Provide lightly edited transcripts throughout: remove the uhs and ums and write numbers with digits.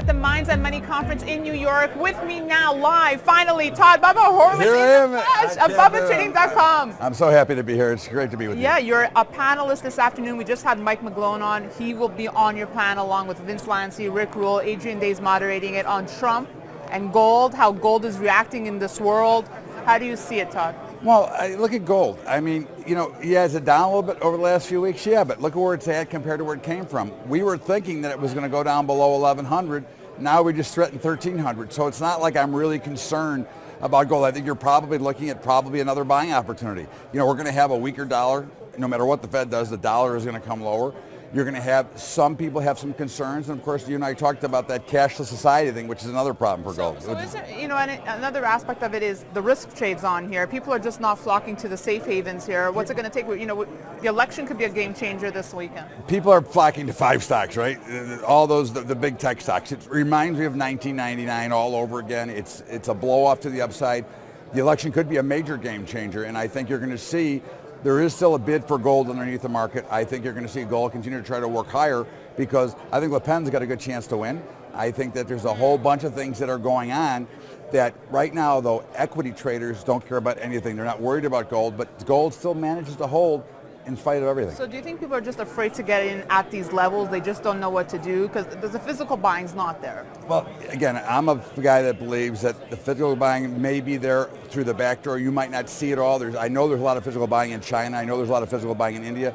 the Minds and Money Conference in New York. With me now, live, finally, Todd Bubba Horwitz Here I am of BubbaTrading.com. I'm so happy to be here. It's great to be with you. Yeah, you're a panelist this afternoon. We just had Mike McGlone on. He will be on your panel along with Vince Lancy, Rick Rule, Adrian Day's moderating it on Trump and gold, how gold is reacting in this world. How do you see it, Todd? Well, look at gold. I mean, you know, yeah, is it down a little bit over the last few weeks? Yeah, but look at where it's at compared to where it came from. We were thinking that it was going to go down below 1,100. Now we just threatened 1,300. So it's not like I'm really concerned about gold. I think you're probably looking at another buying opportunity. You know, we're going to have a weaker dollar. No matter what the Fed does, the dollar is going to come lower. You're going to have some people have some concerns, and of course, you and I talked about that cashless society thing, which is another problem for gold. So is there, you know, and another aspect of it is the risk trades on here. People are just not flocking to the safe havens here. What's it going to take? You know, the election could be a game changer this weekend. People are flocking to five stocks, right? All those, the big tech stocks. It reminds me of 1999 all over again. It's a blow off to the upside. The election could be a major game changer, and I think you're going to see there is still a bid for gold underneath the market. I think you're going to see gold continue to try to work higher because I think Le Pen's got a good chance to win. I think that there's a whole bunch of things that are going on that right now, though, equity traders don't care about anything. They're not worried about gold, but gold still manages to hold in spite of everything. So do you think people are just afraid to get in at these levels? They just don't know what to do because the physical buying's not there. Well, again, I'm a guy that believes that the physical buying may be there through the back door. You might not see it all. I know there's a lot of physical buying in China. I know there's a lot of physical buying in India.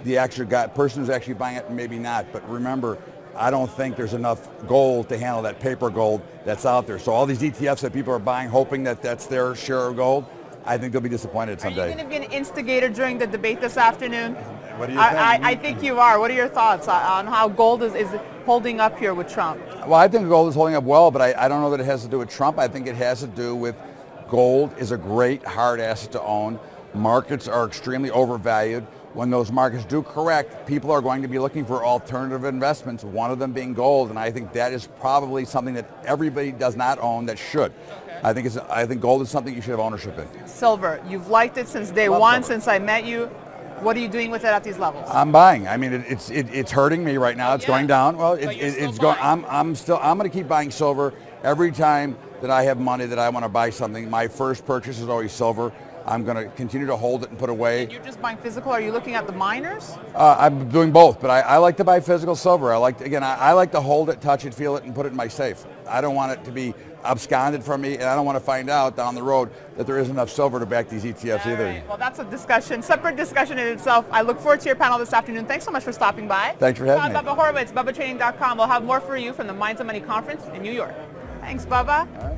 The actual person who's actually buying it, maybe not. But remember, I don't think there's enough gold to handle that paper gold that's out there. So all these ETFs that people are buying, hoping that that's their share of gold, I think they'll be disappointed someday. Are you going to be an instigator during the debate this afternoon? What do you think? I think you are. What are your thoughts on how gold is holding up here with Trump? Well, I think gold is holding up well, but I don't know that it has to do with Trump. I think it has to do with gold is a great hard asset to own. Markets are extremely overvalued. When those markets do correct, people are going to be looking for alternative investments, one of them being gold, and I think that is probably something that everybody does not own that should. Okay. I think gold is something you should have ownership in. Silver, you've liked it since day one, since I met you. What are you doing with it at these levels? I'm buying. I mean, it's hurting me right now. It's going down. Well, it's going. I'm going to keep buying silver every time that I have money that I want to buy something. My first purchase is always silver. I'm going to continue to hold it and put away. And you're just buying physical? Are you looking at the miners? I'm doing both, but I like to buy physical silver. I like to hold it, touch it, feel it, and put it in my safe. I don't want it to be absconded from me, and I don't want to find out down the road that there isn't enough silver to back these ETFs either. Right. Well, that's a discussion, separate discussion in itself. I look forward to your panel this afternoon. Thanks so much for stopping by. Thanks for having me. Bubba Horwitz, BubbaTrading.com. We'll have more for you from the Minds and Money Conference in New York. Thanks, Bubba.